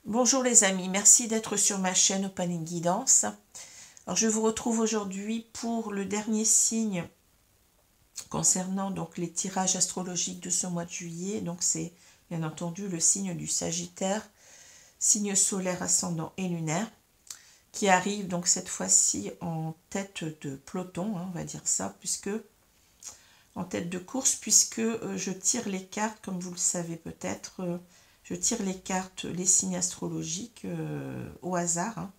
Bonjour les amis, merci d'être sur ma chaîne Opening Guidance. Alors je vous retrouve aujourd'hui pour le dernier signe concernant donc les tirages astrologiques de ce mois de juillet. Donc c'est bien entendu le signe du Sagittaire, signe solaire, ascendant et lunaire, qui arrive donc cette fois-ci en tête de peloton, on va dire ça, puisque en tête de course, puisque je tire les cartes, comme vous le savez peut-être, je tire les cartes, les signes astrologiques au hasard.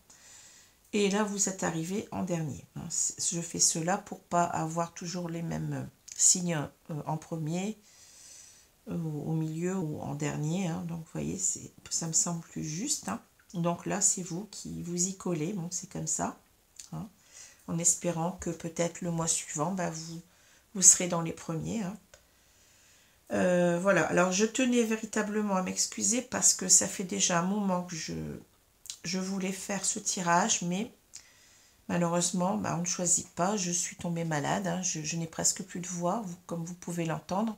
Et là, vous êtes arrivé en dernier. Je fais cela pour pas avoir toujours les mêmes signes en premier, au milieu ou en dernier. Donc, vous voyez, ça me semble plus juste. Donc là, c'est vous qui vous y collez. Bon, c'est comme ça. En espérant que peut-être le mois suivant, vous serez dans les premiers. Voilà. Alors, je tenais véritablement à m'excuser parce que ça fait déjà un moment que je voulais faire ce tirage, mais malheureusement, on ne choisit pas. Je suis tombée malade. Je n'ai presque plus de voix, comme vous pouvez l'entendre.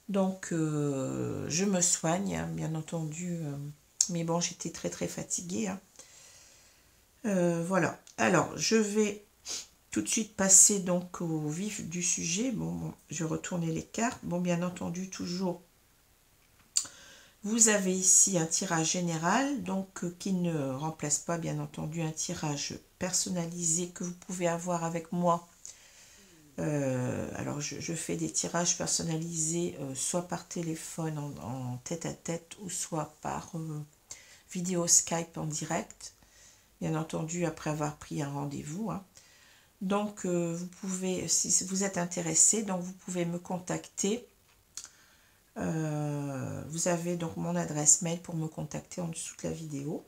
Donc, je me soigne, bien entendu. Mais bon, j'étais très très fatiguée. Voilà. Alors, je vais tout de suite passer donc au vif du sujet. Bon, je vais retourner les cartes. Bon, bien entendu, toujours, vous avez ici un tirage général, donc qui ne remplace pas, bien entendu, un tirage personnalisé que vous pouvez avoir avec moi. Alors, je fais des tirages personnalisés soit par téléphone en tête-à-tête ou soit par vidéo Skype en direct, bien entendu, après avoir pris un rendez-vous. Donc, vous pouvez, si vous êtes intéressé, donc vous pouvez me contacter. Vous avez donc mon adresse mail pour me contacter en dessous de la vidéo.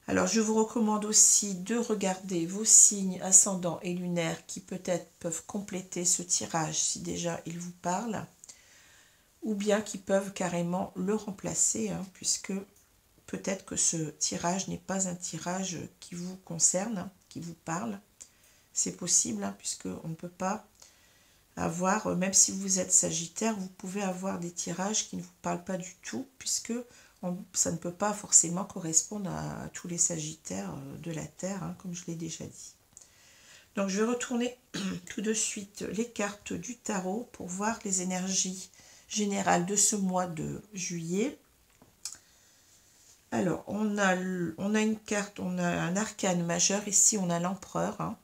Alors, je vous recommande aussi de regarder vos signes ascendants et lunaires qui peut-être peuvent compléter ce tirage si déjà ils vous parlent, ou bien qui peuvent carrément le remplacer, puisque peut-être que ce tirage n'est pas un tirage qui vous concerne, qui vous parle. C'est possible, puisqu'on ne peut pas avoir, même si vous êtes Sagittaire, vous pouvez avoir des tirages qui ne vous parlent pas du tout, puisque ça ne peut pas forcément correspondre à tous les Sagittaires de la Terre, comme je l'ai déjà dit. Donc je vais retourner tout de suite les cartes du tarot pour voir les énergies générales de ce mois de juillet. Alors, on a une carte, on a un arcane majeur, ici on a l'empereur.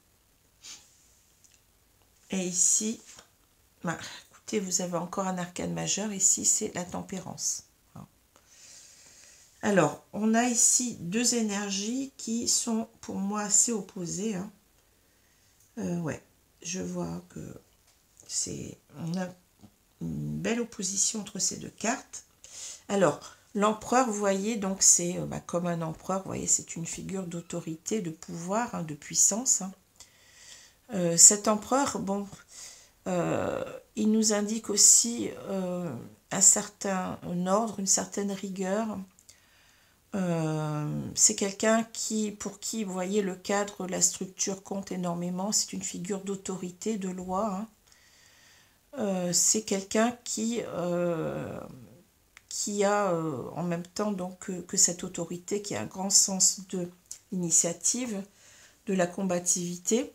Et ici, écoutez, vous avez encore un arcane majeur, ici c'est la tempérance. Alors, on a ici deux énergies qui sont pour moi assez opposées. Ouais, je vois que on a une belle opposition entre ces deux cartes. Alors, l'empereur, vous voyez, donc c'est comme un empereur, vous voyez, c'est une figure d'autorité, de pouvoir, de puissance. Cet empereur, bon, il nous indique aussi un certain ordre, une certaine rigueur. C'est quelqu'un pour qui, vous voyez, le cadre, la structure compte énormément. C'est une figure d'autorité, de loi. C'est quelqu'un qui a en même temps donc que cette autorité, qui a un grand sens de l'initiative, de la combativité.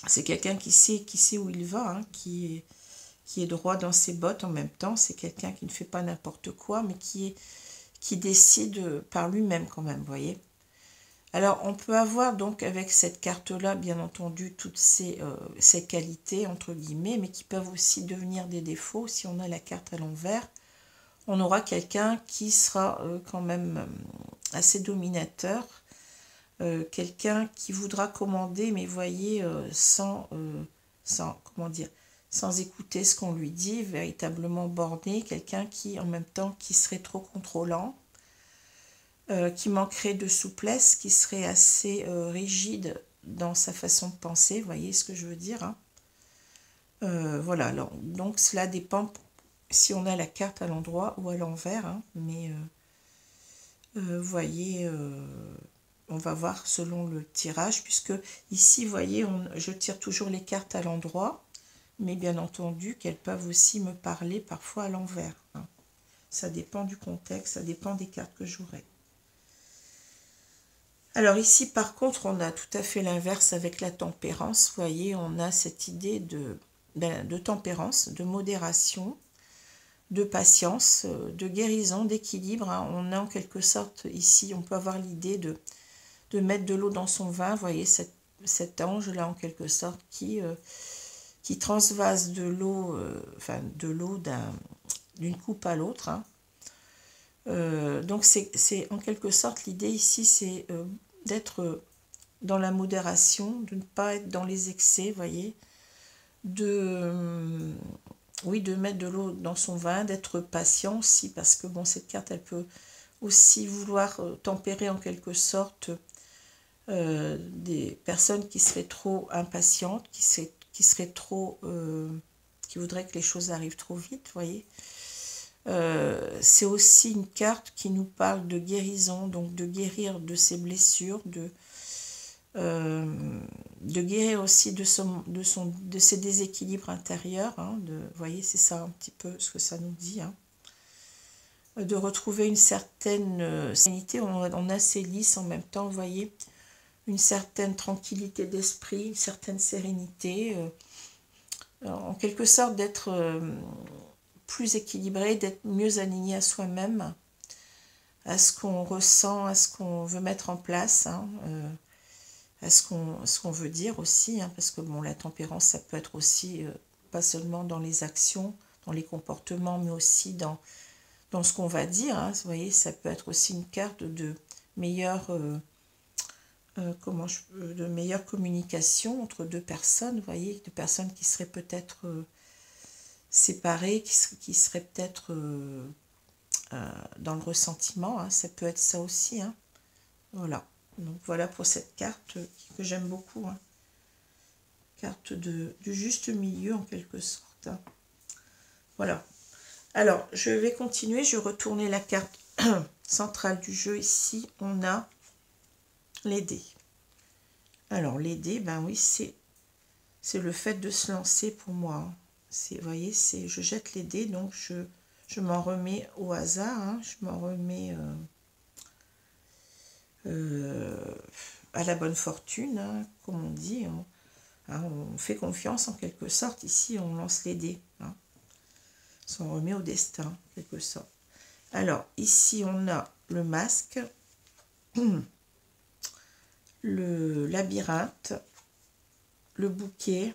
C'est quelqu'un qui sait où il va, qui est droit dans ses bottes en même temps. C'est quelqu'un qui ne fait pas n'importe quoi, mais qui décide par lui-même quand même, vous voyez. Alors, on peut avoir donc avec cette carte-là, bien entendu, toutes ces qualités, entre guillemets, mais qui peuvent aussi devenir des défauts. Si on a la carte à l'envers, on aura quelqu'un qui sera quand même assez dominateur, quelqu'un qui voudra commander, mais vous voyez, sans comment dire, sans écouter ce qu'on lui dit, véritablement borné, quelqu'un qui, en même temps, qui serait trop contrôlant, qui manquerait de souplesse, qui serait assez rigide dans sa façon de penser, vous voyez ce que je veux dire. Voilà, alors, donc cela dépend si on a la carte à l'endroit ou à l'envers, mais vous voyez, on va voir selon le tirage, puisque ici, vous voyez, je tire toujours les cartes à l'endroit, mais bien entendu qu'elles peuvent aussi me parler parfois à l'envers. Ça dépend du contexte, ça dépend des cartes que j'aurai. Alors ici, par contre, on a tout à fait l'inverse avec la tempérance. Vous voyez, on a cette idée de tempérance, de modération, de patience, de guérison, d'équilibre. Hein. On a en quelque sorte ici, on peut avoir l'idée de mettre de l'eau dans son vin. Vous voyez, cet ange-là, en quelque sorte, qui transvase de l'eau, d'une coupe à l'autre. Hein. Donc c'est en quelque sorte l'idée ici, c'est d'être dans la modération, de ne pas être dans les excès, voyez, oui, de mettre de l'eau dans son vin, d'être patient aussi, parce que bon, cette carte, elle peut aussi vouloir tempérer en quelque sorte des personnes qui seraient trop impatientes, qui seraient trop, qui voudraient que les choses arrivent trop vite, voyez. C'est aussi une carte qui nous parle de guérison, donc de guérir de ses blessures, de guérir aussi de ses déséquilibres intérieurs. Hein, vous voyez, c'est ça un petit peu ce que ça nous dit. Hein. De retrouver une certaine sérénité. On a ces lys en même temps, vous voyez, une certaine tranquillité d'esprit, une certaine sérénité. En quelque sorte d'être plus équilibré, d'être mieux aligné à soi-même, à ce qu'on ressent, à ce qu'on veut mettre en place, hein, à ce qu'on veut dire aussi, hein, parce que bon, la tempérance, ça peut être aussi, pas seulement dans les actions, dans les comportements, mais aussi dans ce qu'on va dire. Hein, vous voyez, ça peut être aussi une carte de meilleure, de meilleure communication entre deux personnes, vous voyez, deux personnes qui seraient peut-être séparés, qui seraient peut-être dans le ressentiment, hein, ça peut être ça aussi. Hein. Voilà, donc voilà pour cette carte que j'aime beaucoup. Hein. Carte du juste milieu en quelque sorte. Hein. Voilà. Alors, je vais continuer, je vais retourner la carte centrale du jeu. Ici, on a les dés. Alors, les dés, ben oui, c'est le fait de se lancer pour moi. Hein. Vous voyez, je jette les dés, donc je m'en remets au hasard, hein, je m'en remets à la bonne fortune, hein, comme on dit. Hein, on fait confiance en quelque sorte, ici on lance les dés. Hein, on s'en remet au destin, en quelque sorte. Alors, ici on a le masque, le labyrinthe, le bouquet,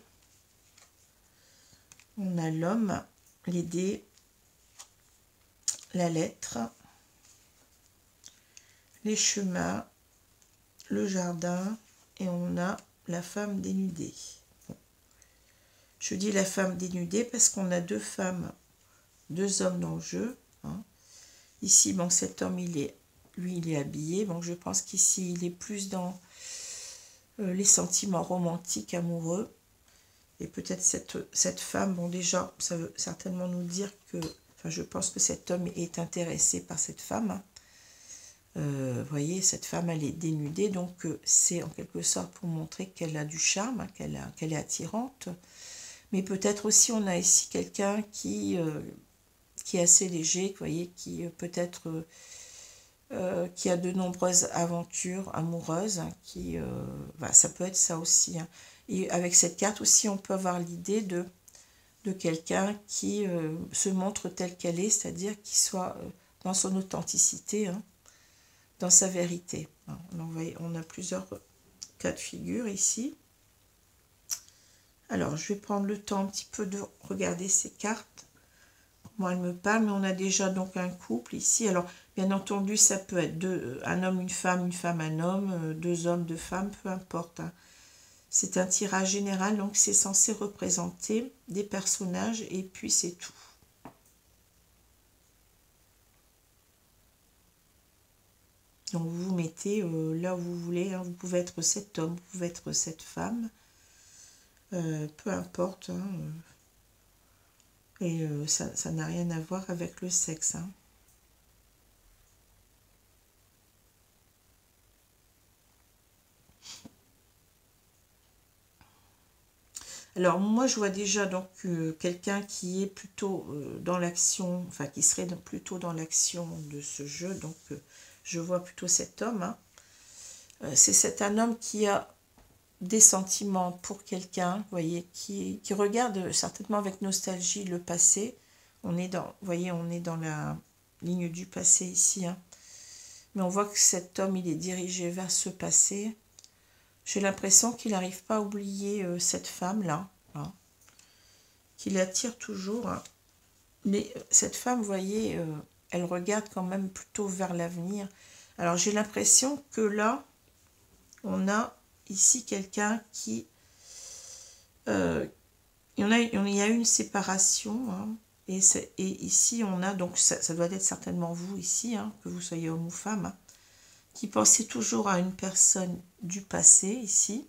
on a l'homme, les dés, la lettre, les chemins, le jardin, et on a la femme dénudée. Bon. Je dis la femme dénudée parce qu'on a deux femmes, deux hommes dans le jeu. Hein. Ici, bon, cet homme, lui, il est habillé. Bon, je pense qu'ici, il est plus dans les sentiments romantiques, amoureux. Et peut-être cette femme, bon, déjà, ça veut certainement nous dire que, enfin, je pense que cet homme est intéressé par cette femme. Hein. Vous voyez, cette femme, elle est dénudée, donc c'est en quelque sorte pour montrer qu'elle a du charme, hein, qu'elle est attirante. Mais peut-être aussi, on a ici quelqu'un qui est assez léger, vous voyez, qui peut-être qui a de nombreuses aventures amoureuses, hein, ça peut être ça aussi. Hein. Et avec cette carte aussi, on peut avoir l'idée de quelqu'un qui se montre telle qu'elle est, c'est-à-dire qui soit dans son authenticité, hein, dans sa vérité. On a plusieurs cas de figure ici. Alors, je vais prendre le temps un petit peu de regarder ces cartes. Moi, elles me parlent, mais on a déjà donc un couple ici. Alors, bien entendu, ça peut être un homme, une femme, un homme, deux hommes, deux femmes, peu importe. Hein. C'est un tirage général, donc c'est censé représenter des personnages et puis c'est tout. Donc vous vous mettez là où vous voulez, hein. Vous pouvez être cet homme, vous pouvez être cette femme, peu importe. Hein. Et ça n'a rien à voir avec le sexe. Hein. Alors moi je vois déjà donc quelqu'un qui est plutôt dans l'action, enfin qui serait plutôt dans l'action de ce jeu, donc je vois plutôt cet homme. Hein. C'est un homme qui a des sentiments pour quelqu'un, vous voyez, qui regarde certainement avec nostalgie le passé. On est dans, vous voyez, on est dans la ligne du passé ici, hein. Mais on voit que cet homme, il est dirigé vers ce passé. J'ai l'impression qu'il n'arrive pas à oublier cette femme-là, hein, qui l'attire toujours. Hein. Mais cette femme, vous voyez, elle regarde quand même plutôt vers l'avenir. Alors j'ai l'impression que là, on a ici quelqu'un qui... il y a eu une séparation, hein, et ici on a, donc ça doit être certainement vous ici, hein, que vous soyez homme ou femme, hein, qui pensez toujours à une personne du passé ici.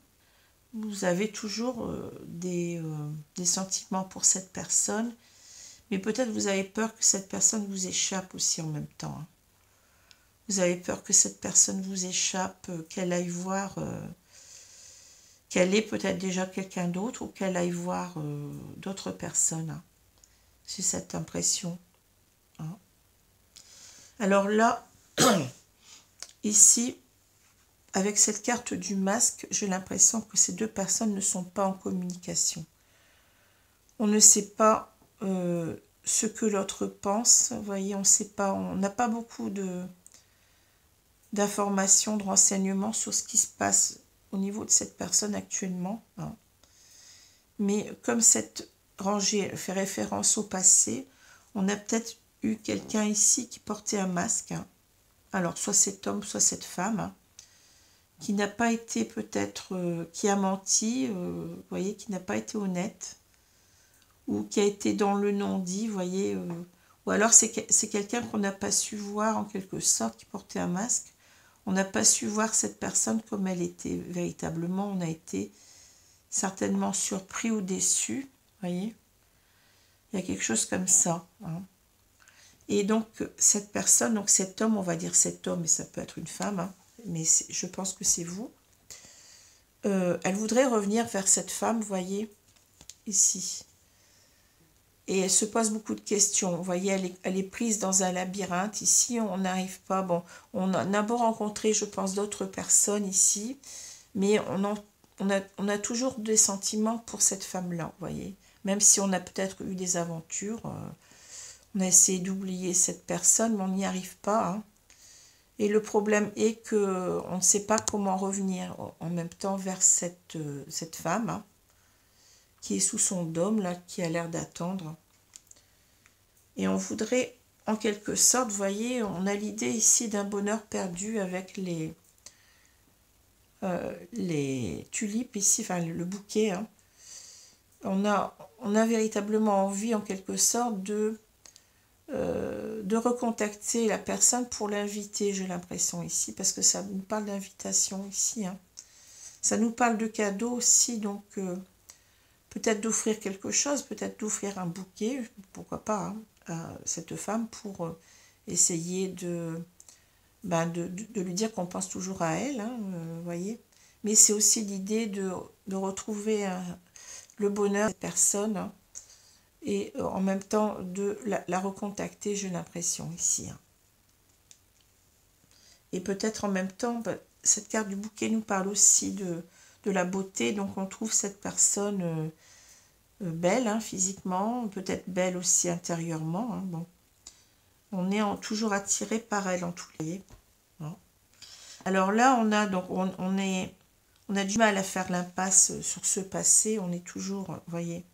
Vous avez toujours des sentiments pour cette personne, mais peut-être vous avez peur que cette personne vous échappe aussi en même temps. Hein. Vous avez peur que cette personne vous échappe, qu'elle aille voir, qu'elle ait peut-être déjà quelqu'un d'autre ou qu'elle aille voir d'autres personnes. Hein. J'ai cette impression. Hein. Alors là, ici, avec cette carte du masque, j'ai l'impression que ces deux personnes ne sont pas en communication. On ne sait pas ce que l'autre pense. Vous voyez, on ne sait pas, on n'a pas beaucoup d'informations, de renseignements sur ce qui se passe au niveau de cette personne actuellement. Hein. Mais comme cette rangée fait référence au passé, on a peut-être eu quelqu'un ici qui portait un masque. Hein. Alors, soit cet homme, soit cette femme, hein, qui n'a pas été peut-être, qui a menti, vous voyez, qui n'a pas été honnête, ou qui a été dans le non-dit, vous voyez, ou alors c'est quelqu'un qu'on n'a pas su voir en quelque sorte, qui portait un masque. On n'a pas su voir cette personne comme elle était véritablement. On a été certainement surpris ou déçu, voyez. Il y a quelque chose comme ça. Hein. Et donc, cette personne, donc cet homme, on va dire cet homme, et ça peut être une femme, hein, mais je pense que c'est vous. Elle voudrait revenir vers cette femme, vous voyez, ici. Et elle se pose beaucoup de questions. Vous voyez, elle est prise dans un labyrinthe. Ici, on n'arrive pas. Bon, on a beau rencontrer, je pense, d'autres personnes ici, mais on a toujours des sentiments pour cette femme-là, vous voyez. Même si on a peut-être eu des aventures, on a essayé d'oublier cette personne, mais on n'y arrive pas. Hein. Et le problème est qu'on ne sait pas comment revenir en même temps vers cette femme, hein, qui est sous son dôme, là, qui a l'air d'attendre. Et on voudrait, en quelque sorte, vous voyez, on a l'idée ici d'un bonheur perdu avec les tulipes ici, enfin le bouquet. Hein. On a véritablement envie, en quelque sorte, de recontacter la personne pour l'inviter, j'ai l'impression ici, parce que ça nous parle d'invitation ici. Hein. Ça nous parle de cadeaux aussi, donc peut-être d'offrir quelque chose, peut-être d'offrir un bouquet, pourquoi pas, hein, à cette femme pour essayer de lui dire qu'on pense toujours à elle, hein, voyez. Mais c'est aussi l'idée de retrouver le bonheur de cette personne, hein, et en même temps de la recontacter, j'ai l'impression ici. Hein. Et peut-être en même temps, cette carte du bouquet nous parle aussi de la beauté, donc on trouve cette personne belle, hein, physiquement, peut-être belle aussi intérieurement. Hein, bon. On est toujours attiré par elle en tout cas. Hein. Alors là, on a donc on a du mal à faire l'impasse sur ce passé. On est toujours, vous voyez,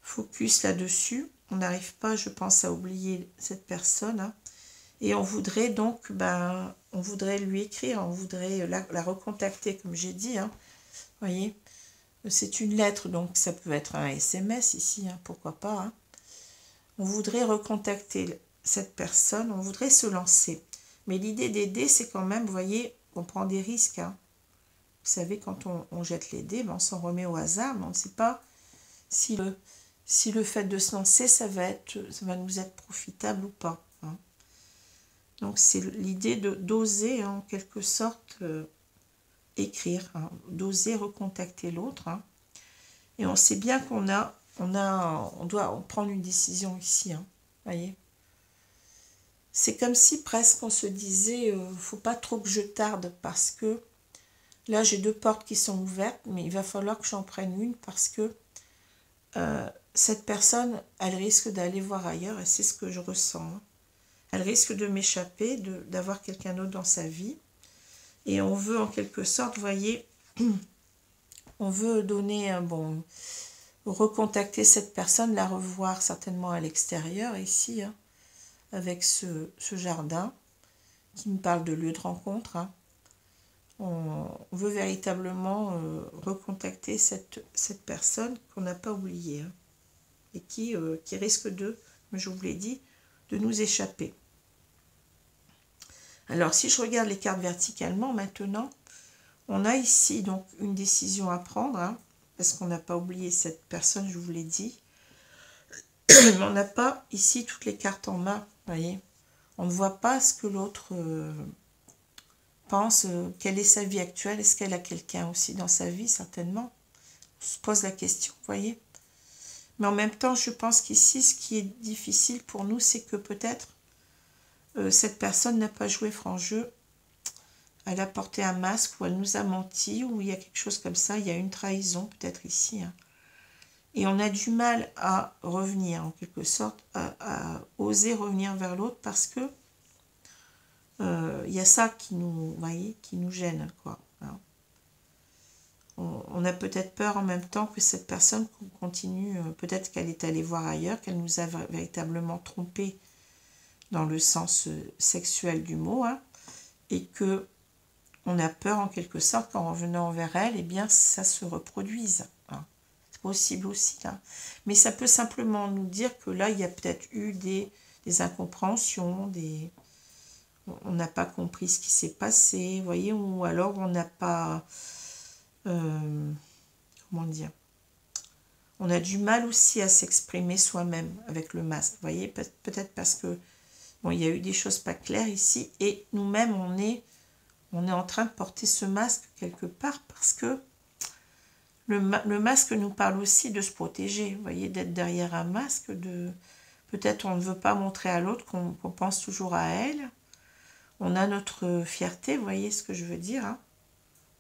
focus là-dessus. On n'arrive pas, je pense, à oublier cette personne. Hein. Et on voudrait donc, on voudrait lui écrire, on voudrait la recontacter, comme j'ai dit. Hein. Vous voyez, c'est une lettre, donc ça peut être un SMS ici, hein, pourquoi pas. Hein. On voudrait recontacter cette personne, on voudrait se lancer. Mais l'idée d'aider, c'est quand même, vous voyez, on prend des risques. Hein. Vous savez, quand on jette les dés, on s'en remet au hasard, mais on ne sait pas si le fait de se lancer, ça va nous être profitable ou pas. Hein. Donc, c'est l'idée d'oser, hein, en quelque sorte, écrire, hein, d'oser recontacter l'autre. Hein. Et on sait bien qu'on doit prendre une décision ici. Hein, voyez. C'est comme si presque on se disait, faut pas trop que je tarde parce que là j'ai 2 portes qui sont ouvertes, mais il va falloir que j'en prenne une parce que cette personne, elle risque d'aller voir ailleurs et c'est ce que je ressens. Hein. Elle risque de m'échapper, d'avoir quelqu'un d'autre dans sa vie. Et on veut en quelque sorte, vous voyez, on veut donner un bon, recontacter cette personne, la revoir certainement à l'extérieur ici, hein, avec ce jardin qui me parle de lieu de rencontre. Hein. On veut véritablement recontacter cette personne qu'on n'a pas oubliée hein, et qui risque de, comme je vous l'ai dit, de nous échapper. Alors, si je regarde les cartes verticalement maintenant, on a ici donc une décision à prendre, hein, parce qu'on n'a pas oublié cette personne, je vous l'ai dit. Mais on n'a pas ici toutes les cartes en main, vous voyez. On ne voit pas ce que l'autre pense, quelle est sa vie actuelle, est-ce qu'elle a quelqu'un aussi dans sa vie, certainement. On se pose la question, vous voyez. Mais en même temps, je pense qu'ici, ce qui est difficile pour nous, c'est que peut-être cette personne n'a pas joué franc jeu. Elle a porté un masque ou elle nous a menti ou il y a quelque chose comme ça. Il y a une trahison peut-être ici. Hein. Et on a du mal à revenir en quelque sorte, à oser revenir vers l'autre parce que il y a ça qui nous, voyez, qui nous gêne. Quoi, hein. On a peut-être peur en même temps que cette personne continue, peut-être qu'elle est allée voir ailleurs, qu'elle nous a véritablement trompés dans le sens sexuel du mot, hein, et que on a peur en quelque sorte qu'en revenant vers elle, eh bien ça se reproduise. Hein. C'est possible aussi. Hein. Mais ça peut simplement nous dire que là, il y a peut-être eu des incompréhensions, on n'a pas compris ce qui s'est passé, vous voyez, ou alors on n'a pas... comment dire, on a du mal aussi à s'exprimer soi-même avec le masque, vous voyez, peut-être parce que bon, il y a eu des choses pas claires ici, et nous-mêmes, on est en train de porter ce masque quelque part, parce que le masque nous parle aussi de se protéger, vous voyez, d'être derrière un masque, peut-être on ne veut pas montrer à l'autre qu'on pense toujours à elle, on a notre fierté, vous voyez ce que je veux dire, hein.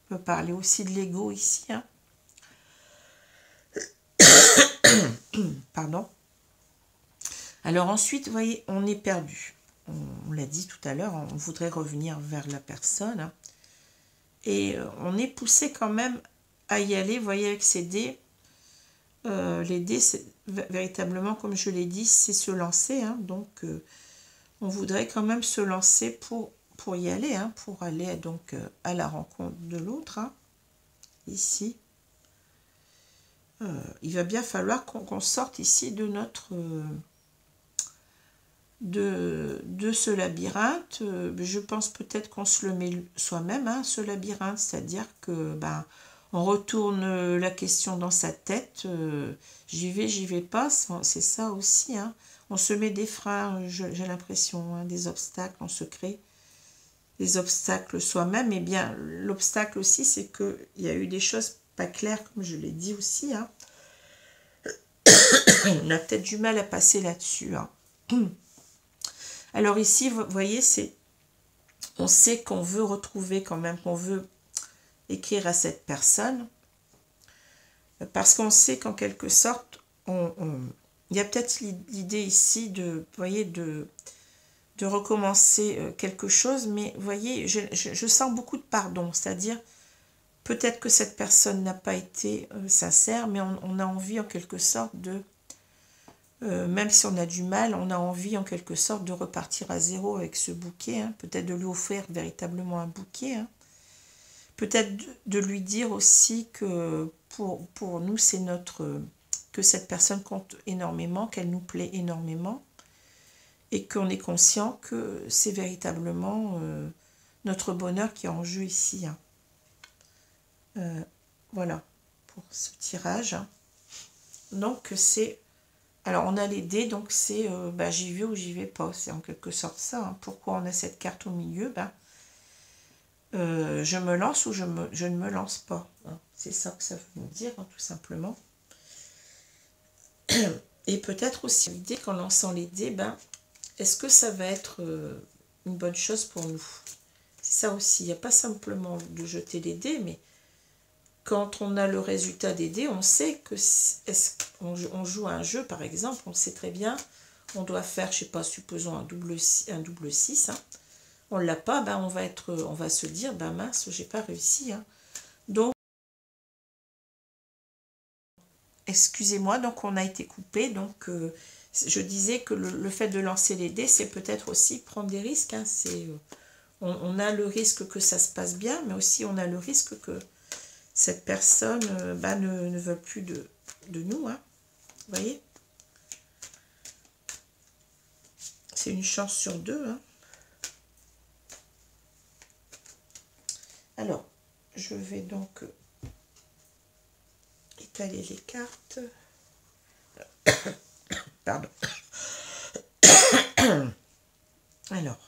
On peut parler aussi de l'ego ici, hein. Pardon. Alors ensuite, vous voyez, on est perdu. On l'a dit tout à l'heure, on voudrait revenir vers la personne. Hein. Et on est poussé quand même à y aller, vous voyez, avec ces dés. Les dés, véritablement, comme je l'ai dit, c'est se lancer. Hein. Donc, on voudrait quand même se lancer pour y aller, hein, pour aller donc à la rencontre de l'autre. Hein. Ici. Il va bien falloir qu'on sorte ici de notre... de ce labyrinthe. Je pense peut-être qu'on se le met soi-même, hein, ce labyrinthe, c'est-à-dire que ben, on retourne la question dans sa tête, j'y vais pas, c'est ça aussi. Hein. On se met des freins, j'ai l'impression, hein, des obstacles, on se crée des obstacles soi-même. Et bien, l'obstacle aussi, c'est qu'il y a eu des choses pas claires, comme je l'ai dit aussi. Hein. On a peut-être du mal à passer là-dessus. Hein. Alors ici, vous voyez, on sait qu'on veut retrouver quand même, qu'on veut écrire à cette personne, parce qu'on sait qu'en quelque sorte, il y a peut-être l'idée ici de, vous voyez, de recommencer quelque chose, mais vous voyez, je sens beaucoup de pardon, c'est-à-dire peut-être que cette personne n'a pas été sincère, mais on a envie en quelque sorte de, même si on a du mal, on a envie en quelque sorte de repartir à zéro avec ce bouquet, hein, peut-être de lui offrir véritablement un bouquet, hein. Peut-être de lui dire aussi que pour nous, c'est que cette personne compte énormément, qu'elle nous plaît énormément, et qu'on est conscient que c'est véritablement notre bonheur qui est en jeu ici. Hein. Voilà, pour ce tirage. Hein. Donc, c'est... Alors, on a les dés, donc c'est j'y vais ou j'y vais pas. C'est en quelque sorte ça. Hein. Pourquoi on a cette carte au milieu? Je me lance ou je ne me lance pas. Hein. C'est ça que ça veut nous dire, hein, tout simplement. Et peut-être aussi l'idée qu'en lançant les dés, ben, est-ce que ça va être une bonne chose pour nous? C'est ça aussi, il n'y a pas simplement de jeter les dés, mais quand on a le résultat des dés, on sait que on joue à un jeu, par exemple, on sait très bien, on doit faire, je sais pas, supposons un double 6, hein. On l'a pas, ben on va se dire, ben mince, j'ai pas réussi, hein. Donc, excusez-moi, donc on a été coupé, donc je disais que le fait de lancer les dés, c'est peut-être aussi prendre des risques, hein. On a le risque que ça se passe bien, mais aussi on a le risque que cette personne ne veut plus de nous, hein. Vous voyez? C'est une chance sur deux, hein. Alors, je vais donc étaler les cartes. Pardon. Alors.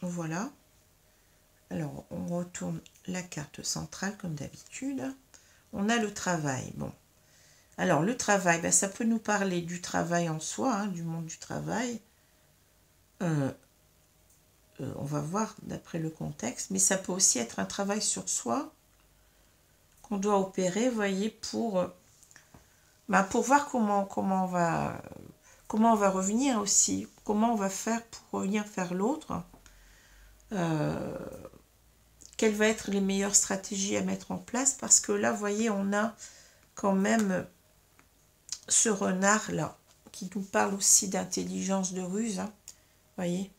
Voilà. Alors, on retourne la carte centrale comme d'habitude. On a le travail. Bon. Alors, le travail, ben, ça peut nous parler du travail en soi, hein, du monde du travail. On va voir d'après le contexte. Mais ça peut aussi être un travail sur soi qu'on doit opérer, vous voyez, pour voir comment on va revenir aussi. Comment on va faire pour revenir vers l'autre. Quelles vont être les meilleures stratégies à mettre en place, parce que là, vous voyez, on a quand même ce renard-là, qui nous parle aussi d'intelligence de ruse, hein, voyez.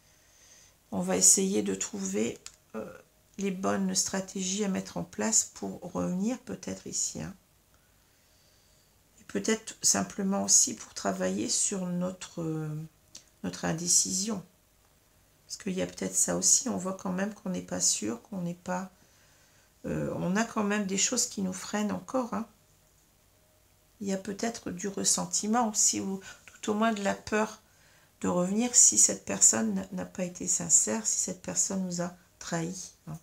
On va essayer de trouver les bonnes stratégies à mettre en place pour revenir peut-être ici, hein. Et peut-être simplement aussi pour travailler sur notre indécision. Parce qu'il y a peut-être ça aussi, on voit quand même qu'on n'est pas sûr, qu'on n'est pas... on a quand même des choses qui nous freinent encore, hein. Il y a peut-être du ressentiment aussi, ou tout au moins de la peur de revenir si cette personne n'a pas été sincère, si cette personne nous a trahis, hein.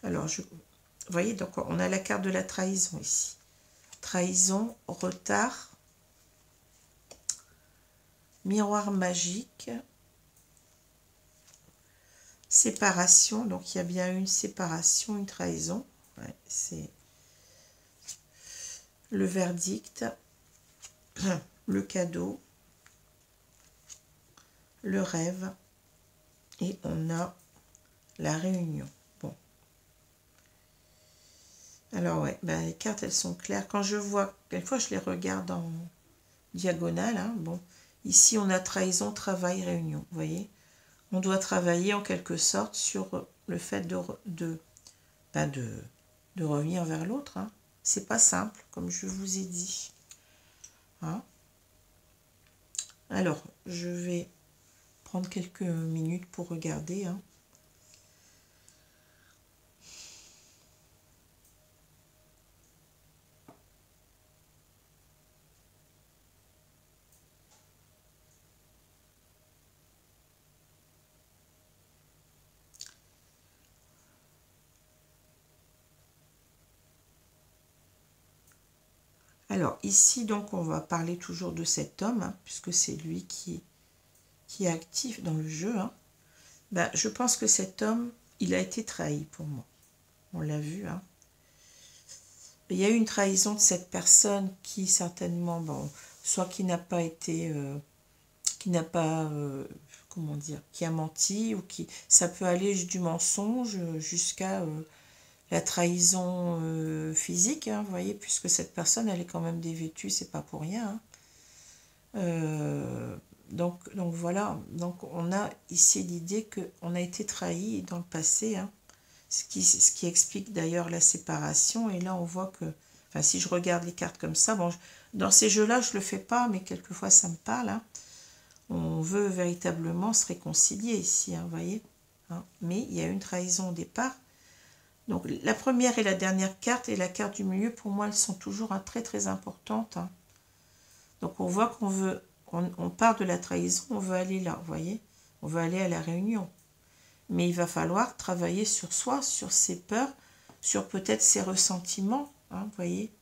Alors, vous voyez, donc on a la carte de la trahison ici. Trahison, retard, miroir magique, séparation, donc il y a bien une séparation, une trahison. Ouais, c'est le verdict, le cadeau, le rêve, et on a la réunion. Bon. Alors ouais, ben, les cartes, elles sont claires. Quand je vois, quelquefois je les regarde en diagonale, hein. Bon, ici on a trahison, travail, réunion, vous voyez. On doit travailler en quelque sorte sur le fait de revenir vers l'autre, hein. C'est pas simple, comme je vous ai dit, hein. Alors, je vais prendre quelques minutes pour regarder, hein. Alors, ici, donc, on va parler toujours de cet homme, hein, puisque c'est lui qui est actif dans le jeu, hein. Ben, je pense que cet homme, il a été trahi pour moi. On l'a vu, hein. Il y a eu une trahison de cette personne qui, certainement, bon, soit qui n'a pas été... comment dire, qui a menti, ou qui... Ça peut aller du mensonge jusqu'à... la trahison physique, hein, vous voyez, puisque cette personne, elle est quand même dévêtue, c'est pas pour rien, hein. Donc voilà, donc on a ici l'idée qu'on a été trahi dans le passé, hein, ce qui explique d'ailleurs la séparation. Et là, on voit que, enfin, si je regarde les cartes comme ça, bon, dans ces jeux-là, je le fais pas, mais quelquefois ça me parle, hein. On veut véritablement se réconcilier ici, hein, vous voyez, hein, mais il y a une trahison au départ. Donc la première et la dernière carte et la carte du milieu, pour moi, elles sont toujours très très importantes, hein. Donc on voit qu'on veut, on part de la trahison, on veut aller là, vous voyez. On veut aller à la réunion. Mais il va falloir travailler sur soi, sur ses peurs, sur peut-être ses ressentiments, hein, vous voyez.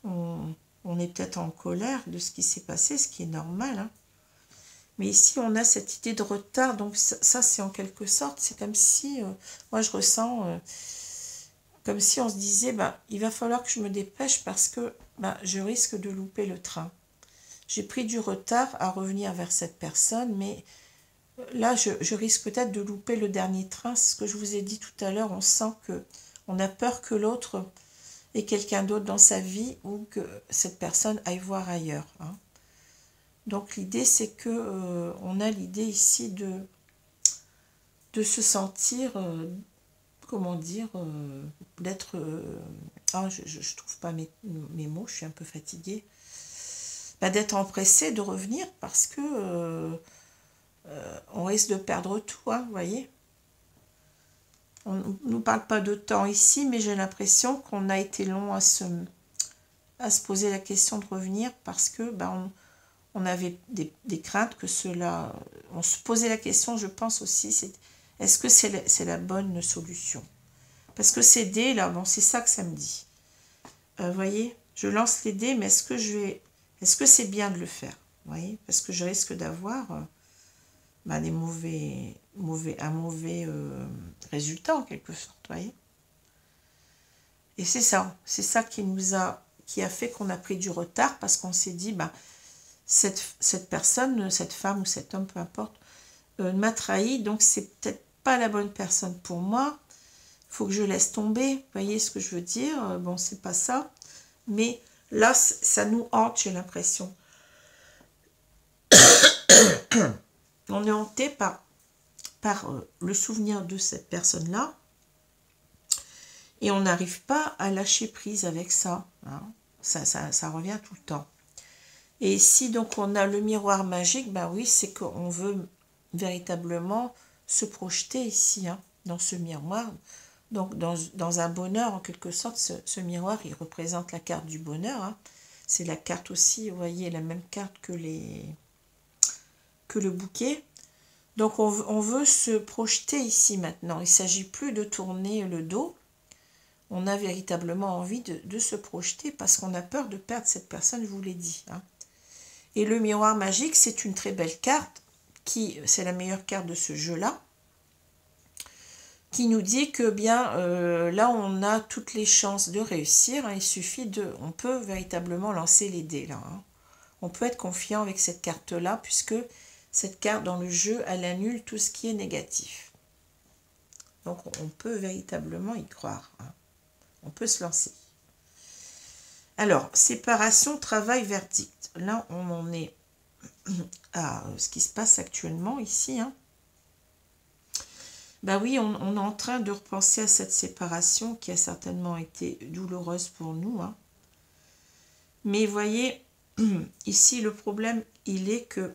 On est peut-être en colère de ce qui s'est passé, ce qui est normal, hein. Mais ici, on a cette idée de retard. Donc ça c'est en quelque sorte, c'est comme si, moi je ressens, comme si on se disait, bah, il va falloir que je me dépêche parce que bah, je risque de louper le train. J'ai pris du retard à revenir vers cette personne, mais là, je risque peut-être de louper le dernier train. C'est ce que je vous ai dit tout à l'heure. On sent que on a peur que l'autre ait quelqu'un d'autre dans sa vie ou que cette personne aille voir ailleurs, hein. Donc l'idée, c'est que on a l'idée ici de se sentir, comment dire, d'être... je trouve pas mes mots, je suis un peu fatiguée. Bah, d'être empressé de revenir parce que on risque de perdre tout, hein, vous voyez. On ne nous parle pas de temps ici, mais j'ai l'impression qu'on a été long à se poser la question de revenir parce que bah, on avait des craintes que cela... On se posait la question, je pense aussi, est-ce que c'est la bonne solution? Parce que ces dés, là, bon, c'est ça que ça me dit. Vous voyez, je lance les dés, mais est-ce que c'est bien de le faire? Vous voyez, parce que je risque d'avoir bah, un mauvais résultat, en quelque sorte, vous voyez. Et c'est ça qui a fait qu'on a pris du retard, parce qu'on s'est dit, bah, cette personne, cette femme ou cet homme, peu importe, m'a trahi, donc c'est peut-être pas la bonne personne pour moi. Il faut que je laisse tomber, vous voyez ce que je veux dire? Bon, c'est pas ça, mais là, ça nous hante, j'ai l'impression. On est hanté par le souvenir de cette personne-là, et on n'arrive pas à lâcher prise avec ça, hein. Ça revient tout le temps. Et si donc on a le miroir magique, ben oui, c'est qu'on veut véritablement se projeter ici, hein, dans ce miroir. Donc dans un bonheur, en quelque sorte, ce miroir, il représente la carte du bonheur, hein. C'est la carte aussi, vous voyez, la même carte que le bouquet. Donc on veut se projeter ici maintenant. Il ne s'agit plus de tourner le dos. On a véritablement envie de se projeter parce qu'on a peur de perdre cette personne, je vous l'ai dit, hein. Et le miroir magique, c'est une très belle carte, c'est la meilleure carte de ce jeu-là, qui nous dit que bien là, on a toutes les chances de réussir, hein. Il suffit on peut véritablement lancer les dés, là, hein. On peut être confiant avec cette carte-là, puisque cette carte dans le jeu, elle annule tout ce qui est négatif. Donc, on peut véritablement y croire, hein. On peut se lancer. Alors, séparation, travail, verdict. Là, on en est à ce qui se passe actuellement ici, hein. Ben oui, on est en train de repenser à cette séparation qui a certainement été douloureuse pour nous, hein. Mais voyez, ici, le problème, il est que...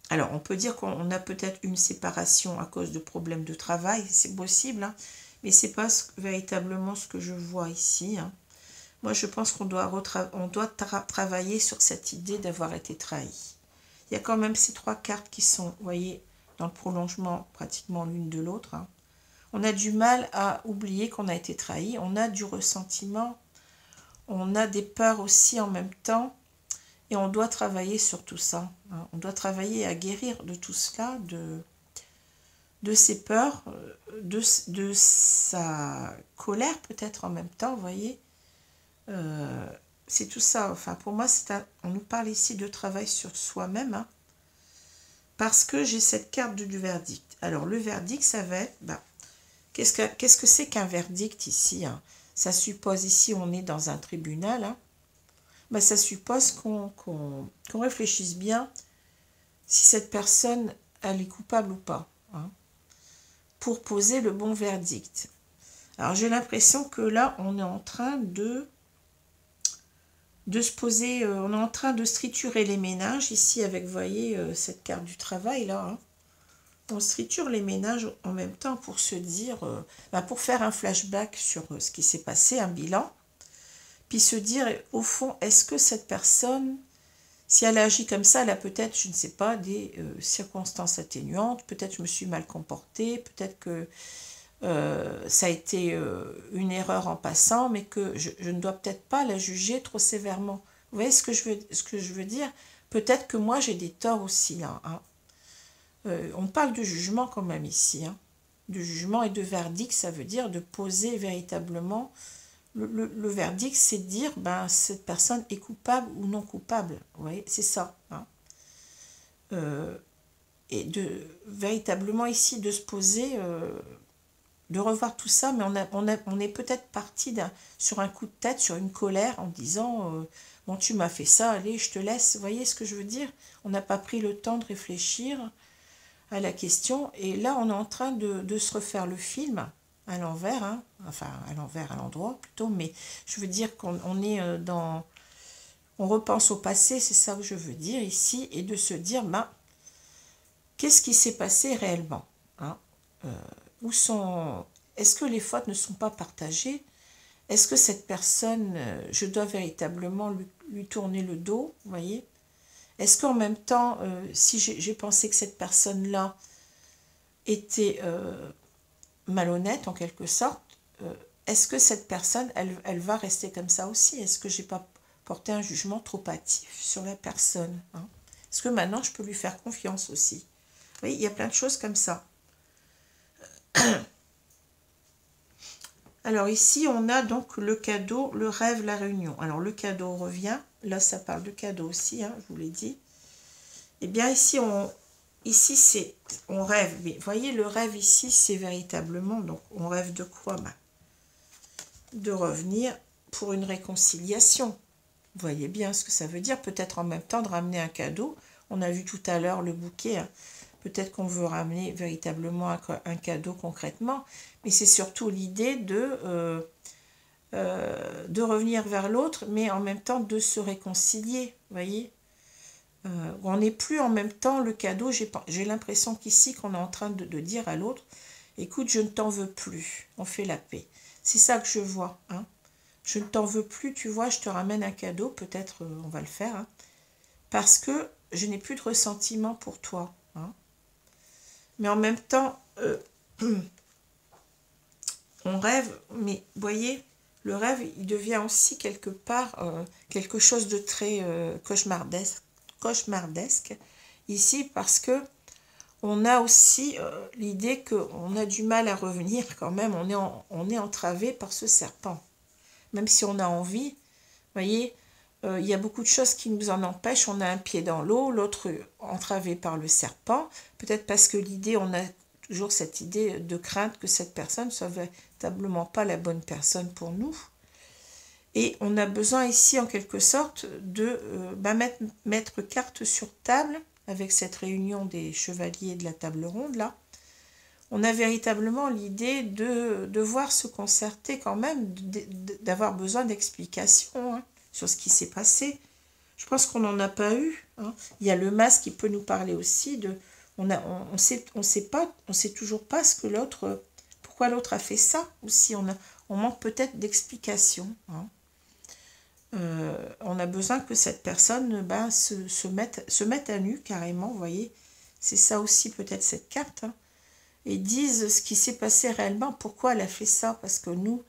Alors, on peut dire qu'on a peut-être une séparation à cause de problèmes de travail, c'est possible, hein, mais ce n'est pas véritablement ce que je vois ici, hein. Moi, je pense qu'on doit, travailler sur cette idée d'avoir été trahi. Il y a quand même ces trois cartes qui sont, vous voyez, dans le prolongement pratiquement l'une de l'autre, hein. On a du mal à oublier qu'on a été trahi, on a du ressentiment, on a des peurs aussi en même temps, et on doit travailler sur tout ça, hein. On doit travailler à guérir de tout cela, de ses peurs, de sa colère peut-être en même temps, vous voyez. C'est tout ça, enfin pour moi, on nous parle ici de travail sur soi-même, hein, parce que j'ai cette carte du verdict. Alors le verdict, ça va être, bah, qu'est-ce que c'est qu'un verdict ici, hein? Ça suppose ici, on est dans un tribunal, hein. Bah, ça suppose qu'on réfléchisse bien si cette personne, elle est coupable ou pas, hein, pour poser le bon verdict. Alors j'ai l'impression que là, on est en train de se poser, on est en train de se triturer les méninges, ici avec, vous voyez, cette carte du travail, là, hein. On se triture les méninges en même temps pour se dire, bah, pour faire un flashback sur ce qui s'est passé, un bilan, puis se dire, au fond, est-ce que cette personne, Si elle agit comme ça, elle a peut-être, je ne sais pas, des circonstances atténuantes, peut-être je me suis mal comportée, peut-être que ça a été une erreur en passant, mais que je ne dois peut-être pas la juger trop sévèrement. Vous voyez ce que je veux dire? Peut-être que moi j'ai des torts aussi, là, hein. On parle de jugement quand même ici, hein. De jugement et de verdict, ça veut dire de poser véritablement. Le verdict, c'est de dire, ben, cette personne est coupable ou non coupable. Vous voyez, c'est ça, hein. Et de véritablement ici de se poser, de revoir tout ça, mais on est peut-être parti sur un coup de tête, sur une colère, en disant bon, tu m'as fait ça, allez, je te laisse. Vous voyez ce que je veux dire? On n'a pas pris le temps de réfléchir à la question, et là, on est en train de se refaire le film à l'envers, hein. Enfin, à l'envers, à l'endroit plutôt, mais je veux dire qu'on est dans... On repense au passé, c'est ça que je veux dire ici, et de se dire, ben, qu'est-ce qui s'est passé réellement, hein? Où sont... Est-ce que les fautes ne sont pas partagées? Est-ce que cette personne, je dois véritablement lui tourner le dos, vous voyez? Est-ce qu'en même temps, si j'ai pensé que cette personne-là était malhonnête en quelque sorte, est-ce que cette personne, elle va rester comme ça aussi? Est-ce que j'ai pas porté un jugement trop hâtif sur la personne, hein? Est-ce que maintenant, je peux lui faire confiance aussi? Oui, il y a plein de choses comme ça. Alors ici, on a donc le cadeau, le rêve, la réunion. Alors le cadeau revient. Là, ça parle de cadeau aussi, hein, je vous l'ai dit. Eh bien, ici, on rêve. Mais voyez, le rêve ici, c'est véritablement... Donc, on rêve de quoi? De revenir pour une réconciliation. Vous voyez bien ce que ça veut dire. Peut-être en même temps de ramener un cadeau. On a vu tout à l'heure le bouquet, hein. Peut-être qu'on veut ramener véritablement un cadeau concrètement, mais c'est surtout l'idée de revenir vers l'autre, mais en même temps de se réconcilier, vous voyez. On n'est plus en même temps le cadeau. J'ai l'impression qu'ici, qu'on est en train de dire à l'autre, écoute, je ne t'en veux plus, on fait la paix. C'est ça que je vois, hein. Je ne t'en veux plus, tu vois, je te ramène un cadeau, peut-être on va le faire, hein, parce que je n'ai plus de ressentiment pour toi, hein. Mais en même temps, on rêve, mais vous voyez, le rêve, il devient aussi quelque part quelque chose de très cauchemardesque ici, parce que on a aussi l'idée qu'on a du mal à revenir quand même, on est entravé par ce serpent. Même si on a envie, vous voyez, il y a beaucoup de choses qui nous en empêchent. On a un pied dans l'eau, l'autre entravé par le serpent. Peut-être parce que l'idée, on a toujours cette idée de crainte que cette personne ne soit véritablement pas la bonne personne pour nous. Et on a besoin ici, en quelque sorte, de mettre carte sur table avec cette réunion des chevaliers de la table ronde, là. On a véritablement l'idée de devoir se concerter quand même, d'avoir besoin d'explications, hein, sur ce qui s'est passé. Je pense qu'on n'en a pas eu, hein. Il y a le masque qui peut nous parler aussi de... On sait toujours pas ce que l'autre... Pourquoi l'autre a fait ça aussi. On manque peut-être d'explications, hein. On a besoin que cette personne se mette à nu carrément, vous voyez. C'est ça aussi peut-être cette carte, hein. Et disent ce qui s'est passé réellement, pourquoi elle a fait ça, parce que nous,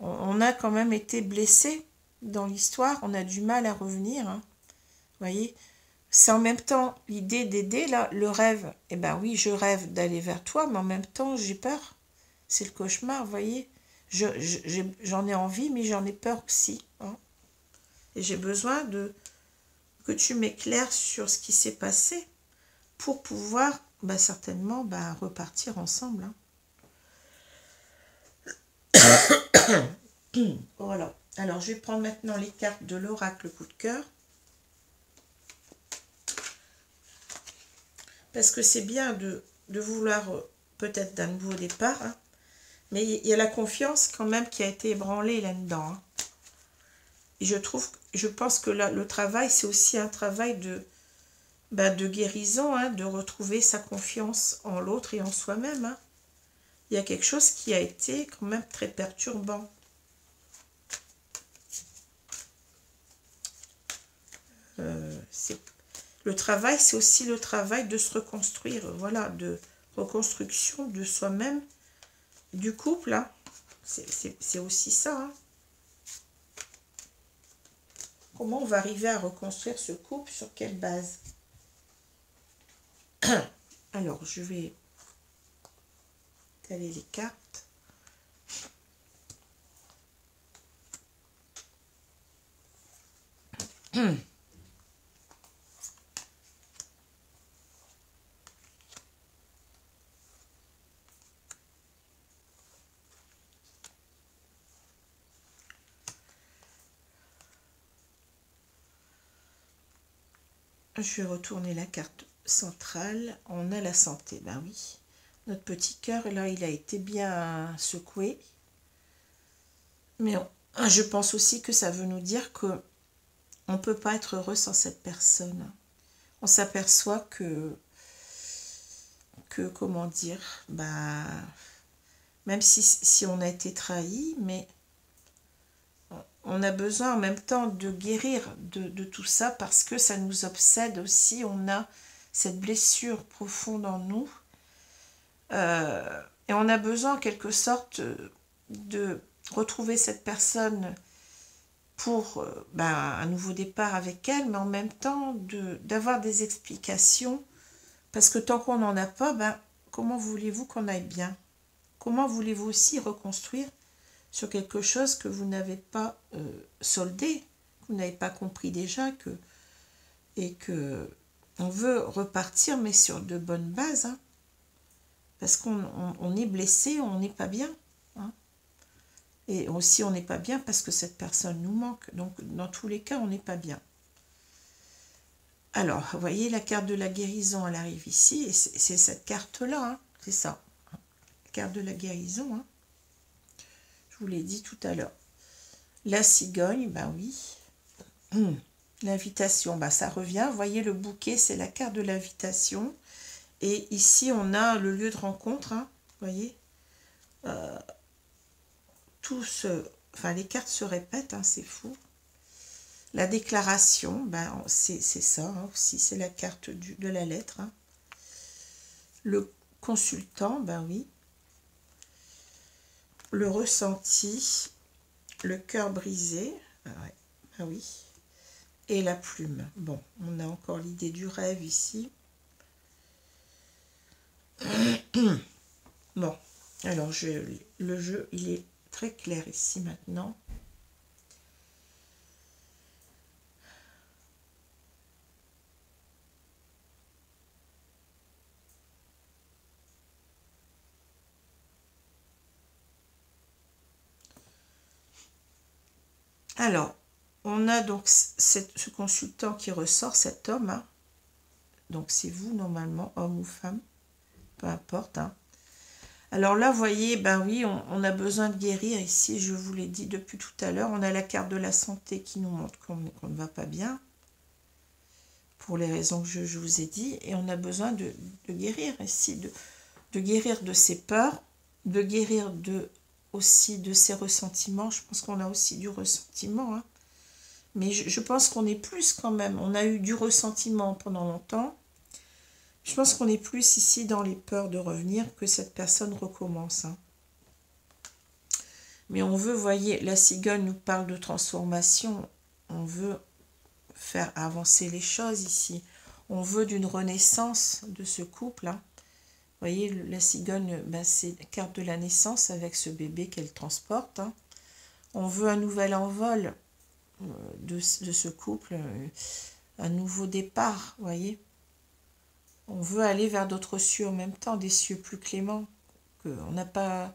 on a quand même été blessés dans l'histoire, on a du mal à revenir, hein. Vous voyez, c'est en même temps l'idée d'aider, là, le rêve, eh bien oui, je rêve d'aller vers toi, mais en même temps, j'ai peur, c'est le cauchemar, vous voyez, j'en ai envie, mais j'en ai peur aussi, hein. Et j'ai besoin que tu m'éclaires sur ce qui s'est passé, pour pouvoir certainement repartir ensemble, hein. Voilà. Alors, je vais prendre maintenant les cartes de l'oracle coup de cœur. Parce que c'est bien de vouloir peut-être d'un nouveau départ, hein, mais il y a la confiance quand même qui a été ébranlée là-dedans, hein. Et je pense que là, le travail, c'est aussi un travail de guérison, hein, de retrouver sa confiance en l'autre et en soi-même, hein. Il y a quelque chose qui a été quand même très perturbant. Le travail, c'est aussi le travail de se reconstruire, voilà, de reconstruction de soi-même, du couple, hein. C'est aussi ça, hein. Comment on va arriver à reconstruire ce couple, sur quelle base? Alors, je vais caler les cartes. Je vais retourner la carte centrale. On a la santé, ben oui. Notre petit cœur, là, il a été bien secoué. Mais je pense aussi que ça veut nous dire que on ne peut pas être heureux sans cette personne. On s'aperçoit comment dire, bah, même si on a été trahi, mais on a besoin en même temps de guérir de tout ça parce que ça nous obsède aussi. On a cette blessure profonde en nous. Et on a besoin en quelque sorte de retrouver cette personne pour un nouveau départ avec elle, mais en même temps d'avoir des explications. Parce que tant qu'on n'en a pas, comment voulez-vous qu'on aille bien? Comment voulez-vous aussi reconstruire sur quelque chose que vous n'avez pas soldé, que vous n'avez pas compris déjà, et que on veut repartir, mais sur de bonnes bases, hein, parce qu'on est blessé, on n'est pas bien, hein, et aussi on n'est pas bien parce que cette personne nous manque, donc dans tous les cas on n'est pas bien. Alors, vous voyez, la carte de la guérison, elle arrive ici, et c'est cette carte-là, hein, c'est ça, la carte de la guérison, hein. Je vous l'ai dit tout à l'heure. La cigogne, ben oui. L'invitation, ça revient. Vous voyez, le bouquet, c'est la carte de l'invitation. Et ici, on a le lieu de rencontre, hein, vous voyez. Les cartes se répètent, hein, c'est fou. La déclaration, c'est ça, hein, aussi, c'est la carte de la lettre, hein. Le consultant, ben oui. Le ressenti, le cœur brisé, ouais, ah oui, et la plume. Bon, on a encore l'idée du rêve ici. Bon, alors le jeu, il est très clair ici maintenant. Alors, on a donc ce consultant qui ressort, cet homme, hein. Donc c'est vous normalement, homme ou femme, peu importe, hein. Alors là, vous voyez, ben oui, on a besoin de guérir ici, je vous l'ai dit depuis tout à l'heure. On a la carte de la santé qui nous montre qu'on ne va pas bien, pour les raisons que je vous ai dit. Et on a besoin de guérir ici, de guérir de ses peurs, de guérir aussi de ses ressentiments. Je pense qu'on a aussi du ressentiment, hein. Mais je pense qu'on est plus quand même. On a eu du ressentiment pendant longtemps. Je pense qu'on est plus ici dans les peurs de revenir, que cette personne recommence, hein. Mais on veut, vous voyez, la cigogne nous parle de transformation. On veut faire avancer les choses ici. On veut d'une renaissance de ce couple, hein. Vous voyez, la cigogne, c'est la carte de la naissance avec ce bébé qu'elle transporte, hein. On veut un nouvel envol de ce couple, un nouveau départ, vous voyez. On veut aller vers d'autres cieux en même temps, des cieux plus cléments. On n'a pas...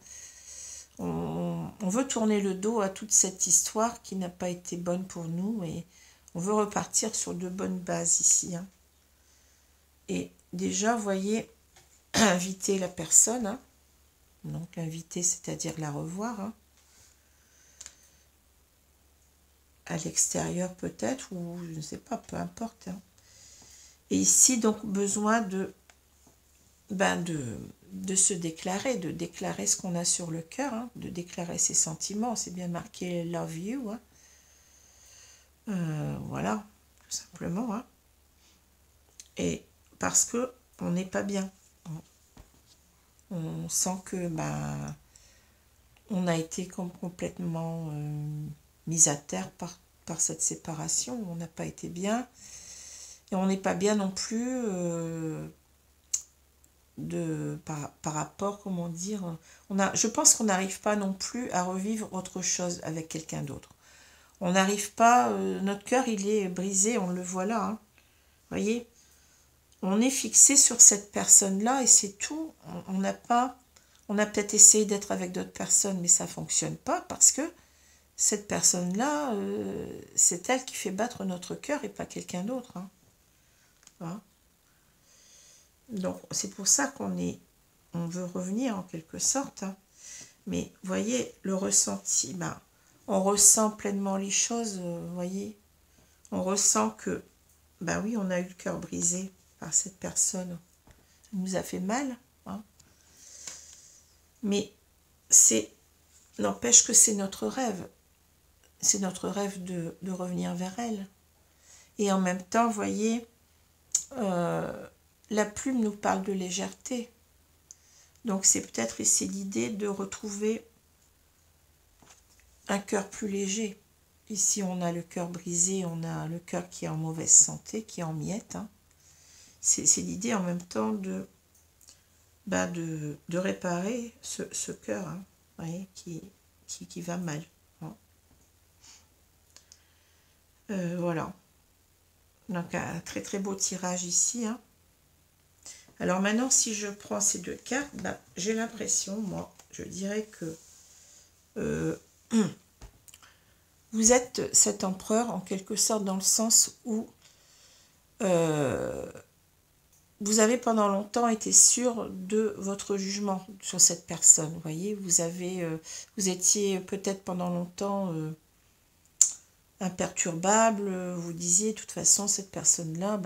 On veut tourner le dos à toute cette histoire qui n'a pas été bonne pour nous, et on veut repartir sur de bonnes bases ici, hein. Et déjà, vous voyez, inviter la personne, hein. Donc inviter, c'est-à-dire la revoir, hein. À l'extérieur peut-être, ou je ne sais pas, peu importe, hein. Et ici, donc, besoin de se déclarer, de déclarer ce qu'on a sur le cœur, hein, de déclarer ses sentiments. C'est bien marqué « love you », hein. Voilà, tout simplement. Hein. Et parce que on n'est pas bien. On sent que on a été complètement mis à terre par cette séparation. On n'a pas été bien. Et on n'est pas bien non plus par rapport, comment dire, je pense qu'on n'arrive pas non plus à revivre autre chose avec quelqu'un d'autre. On n'arrive pas, notre cœur il est brisé, on le voit là. Hein. Vous voyez, on est fixé sur cette personne-là et c'est tout. On a peut-être essayé d'être avec d'autres personnes, mais ça ne fonctionne pas parce que cette personne-là, c'est elle qui fait battre notre cœur et pas quelqu'un d'autre. Hein. Voilà. Donc, c'est pour ça on veut revenir en quelque sorte. Hein. Mais, vous voyez, le ressenti, on ressent pleinement les choses, vous voyez. On ressent que, oui, on a eu le cœur brisé par cette personne. Ça nous a fait mal. Hein. Mais, n'empêche que c'est notre rêve. C'est notre rêve de revenir vers elle. Et en même temps, vous voyez, la plume nous parle de légèreté. Donc c'est peut-être ici l'idée de retrouver un cœur plus léger. Ici on a le cœur brisé, on a le cœur qui est en mauvaise santé, qui est en miettes. Hein. C'est l'idée en même temps de réparer ce cœur, hein, voyez, qui va mal. Hein. Voilà. Donc un très très beau tirage ici. Hein. Alors maintenant, si je prends ces deux cartes, j'ai l'impression, moi, je dirais que vous êtes cet empereur en quelque sorte dans le sens où vous avez pendant longtemps été sûr de votre jugement sur cette personne. Vous voyez, vous étiez peut-être pendant longtemps imperturbable. Vous disiez, de toute façon, cette personne-là,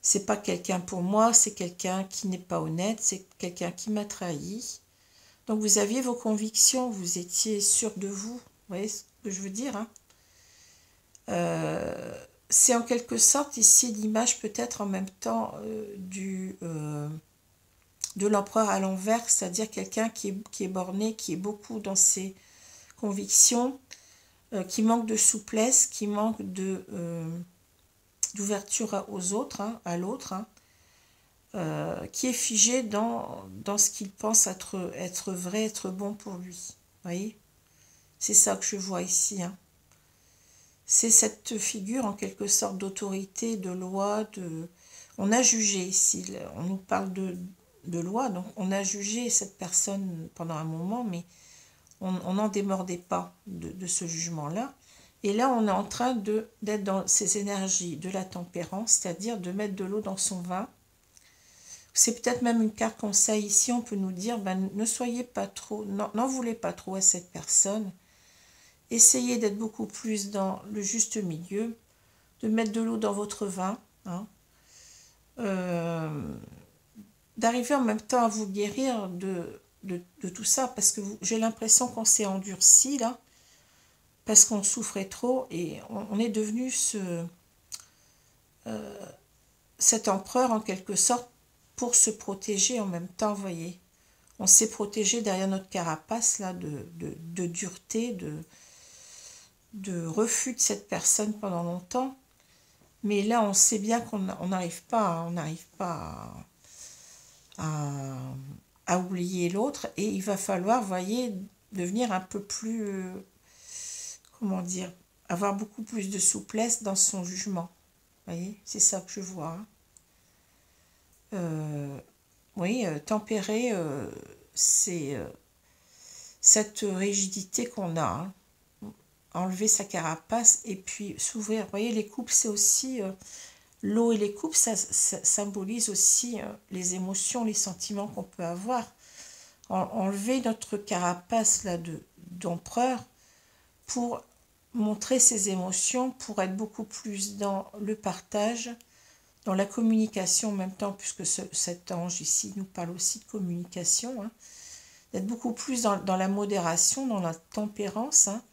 c'est pas quelqu'un pour moi, c'est quelqu'un qui n'est pas honnête, c'est quelqu'un qui m'a trahi. Donc vous aviez vos convictions, vous étiez sûr de vous. Vous voyez ce que je veux dire, hein. C'est en quelque sorte ici l'image peut-être en même temps de l'empereur à l'envers, c'est-à-dire quelqu'un qui est borné, qui est beaucoup dans ses convictions, qui manque de souplesse, qui manque d'ouverture aux autres, hein, à l'autre, hein, qui est figé dans ce qu'il pense être vrai, être bon pour lui. Vous voyez? C'est ça que je vois ici. Hein. C'est cette figure en quelque sorte d'autorité, de loi, on a jugé ici, on nous parle de loi, donc on a jugé cette personne pendant un moment, mais on n'en démordait pas de ce jugement-là. Et là, on est en train d'être dans ces énergies de la tempérance, c'est-à-dire de mettre de l'eau dans son vin. C'est peut-être même une carte conseil ici, on peut nous dire, ne soyez pas trop, n'en voulez pas trop à cette personne. Essayez d'être beaucoup plus dans le juste milieu, de mettre de l'eau dans votre vin, hein, d'arriver en même temps à vous guérir de tout ça, parce que j'ai l'impression qu'on s'est endurci là, parce qu'on souffrait trop et on est devenu cet empereur en quelque sorte pour se protéger en même temps, vous voyez. On s'est protégé derrière notre carapace là de dureté, de refus de cette personne pendant longtemps. Mais là, on sait bien qu'on n'arrive pas, à oublier l'autre. Et il va falloir, vous voyez, devenir un peu plus, comment dire, avoir beaucoup plus de souplesse dans son jugement. Vous voyez, c'est ça que je vois. Hein. Oui, tempérer, c'est cette rigidité qu'on a. Hein. Enlever sa carapace et puis s'ouvrir. Vous voyez, les coupes, c'est aussi l'eau et les coupes, ça symbolise aussi les émotions, les sentiments qu'on peut avoir. Enlever notre carapace là d'empereur pour montrer ses émotions, pour être beaucoup plus dans le partage, dans la communication en même temps, puisque cet ange ici nous parle aussi de communication, hein, d'être beaucoup plus dans la modération, dans la tempérance, hein,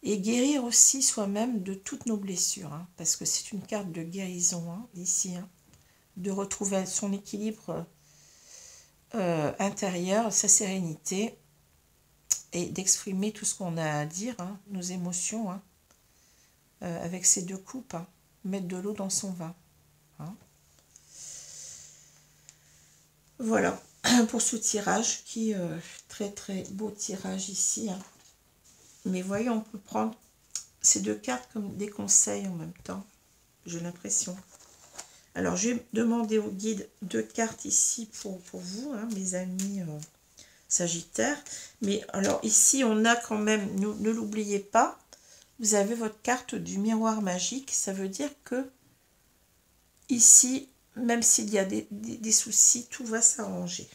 Et guérir aussi soi-même de toutes nos blessures, hein, parce que c'est une carte de guérison, hein, ici, hein, de retrouver son équilibre intérieur, sa sérénité, et d'exprimer tout ce qu'on a à dire, hein, nos émotions, hein, avec ces deux coupes, hein, mettre de l'eau dans son vin. Hein. Voilà, pour ce tirage, qui très très beau tirage ici, hein. Mais voyez, on peut prendre ces deux cartes comme des conseils en même temps, j'ai l'impression. Alors, je vais demander au guide deux cartes ici pour vous, hein, mes amis Sagittaires. Mais alors, ici, on a quand même, ne l'oubliez pas, vous avez votre carte du miroir magique. Ça veut dire que ici, même s'il y a des soucis, tout va s'arranger.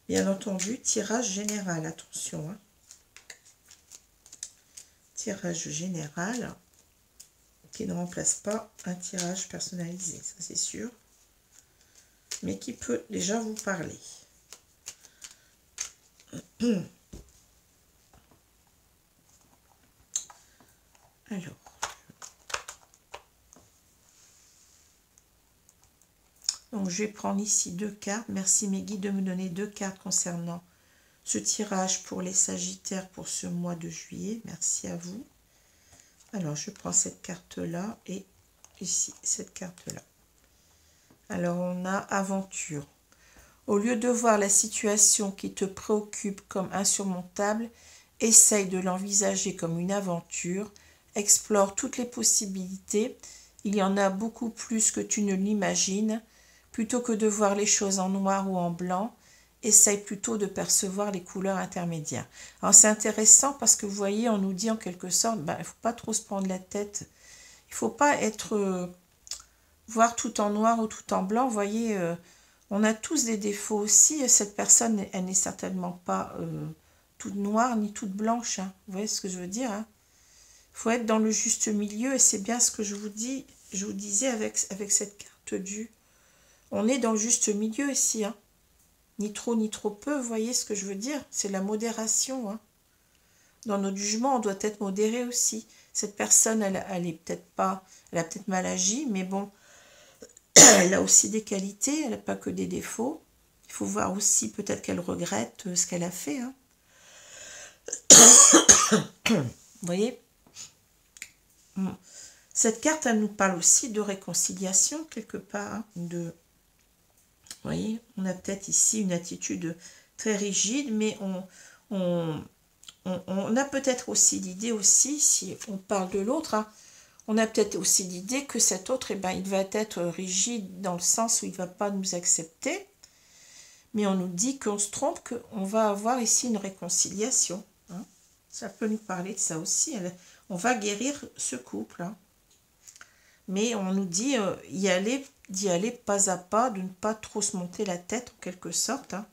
Bien entendu, tirage général, attention. Hein. Tirage général qui ne remplace pas un tirage personnalisé, ça c'est sûr, mais qui peut déjà vous parler. Alors, donc je vais prendre ici deux cartes. Merci mes guides de me donner deux cartes concernant ce tirage pour les Sagittaires pour ce mois de juillet. Merci à vous. Alors, je prends cette carte-là et ici, cette carte-là. Alors, on a aventure. Au lieu de voir la situation qui te préoccupe comme insurmontable, essaye de l'envisager comme une aventure, explore toutes les possibilités. Il y en a beaucoup plus que tu ne l'imagines. Plutôt que de voir les choses en noir ou en blanc, essaye plutôt de percevoir les couleurs intermédiaires. Alors c'est intéressant parce que vous voyez, on nous dit en quelque sorte, il ne faut pas trop se prendre la tête. Il ne faut pas être voir tout en noir ou tout en blanc. Vous voyez, on a tous des défauts aussi. Cette personne, elle n'est certainement pas toute noire ni toute blanche. Hein. Vous voyez ce que je veux dire, hein. Il faut être dans le juste milieu et c'est bien ce que je vous disais avec cette carte du. On est dans le juste milieu ici, hein. Ni trop ni trop peu, vous voyez ce que je veux dire? C'est la modération. Hein. Dans notre jugement, on doit être modéré aussi. Cette personne, elle est peut-être pas, elle a peut-être mal agi, mais bon, elle a aussi des qualités, elle n'a pas que des défauts. Il faut voir aussi peut-être qu'elle regrette ce qu'elle a fait. Hein. Vous voyez? Cette carte, elle nous parle aussi de réconciliation quelque part, hein, de... Vous voyez, on a peut-être ici une attitude très rigide, mais on a peut-être aussi l'idée aussi, si on parle de l'autre, hein, on a peut-être aussi l'idée que cet autre, eh ben, il va être rigide dans le sens où il ne va pas nous accepter, mais on nous dit qu'on se trompe, qu'on va avoir ici une réconciliation. Hein. Ça peut nous parler de ça aussi. On va guérir ce couple. Hein. Mais on nous dit d'y aller pas à pas, de ne pas trop se monter la tête en quelque sorte. Hein.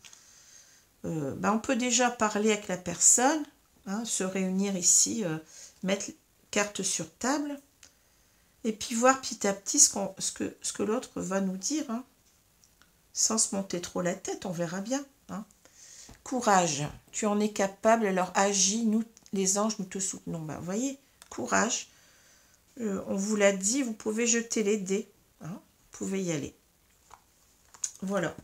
On peut déjà parler avec la personne, hein, se réunir ici, mettre carte sur table, et puis voir petit à petit ce que l'autre va nous dire, hein, sans se monter trop la tête, on verra bien. Hein. Courage, tu en es capable, alors agis, nous les anges, nous te soutenons. Vous voyez, courage. On vous l'a dit, vous pouvez jeter les dés. Hein, vous pouvez y aller. Voilà.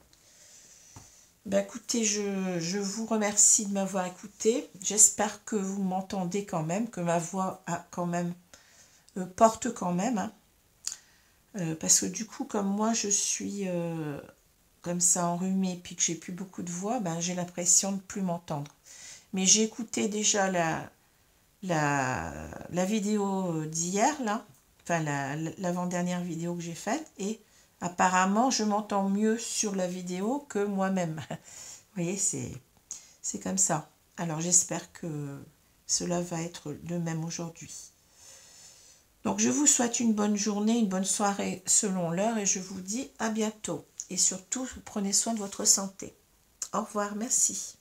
Écoutez, je vous remercie de m'avoir écouté. J'espère que vous m'entendez quand même, que ma voix a quand même, porte quand même. Hein. Parce que du coup, comme moi, je suis comme ça enrhumée, puis que j'ai plus beaucoup de voix, j'ai l'impression de ne plus m'entendre. Mais j'ai écouté déjà la vidéo d'hier, là, enfin l'avant-dernière vidéo que j'ai faite, et apparemment je m'entends mieux sur la vidéo que moi-même. Vous voyez, c'est comme ça. Alors j'espère que cela va être de même aujourd'hui. Donc je vous souhaite une bonne journée, une bonne soirée selon l'heure, et je vous dis à bientôt. Et surtout, prenez soin de votre santé. Au revoir, merci.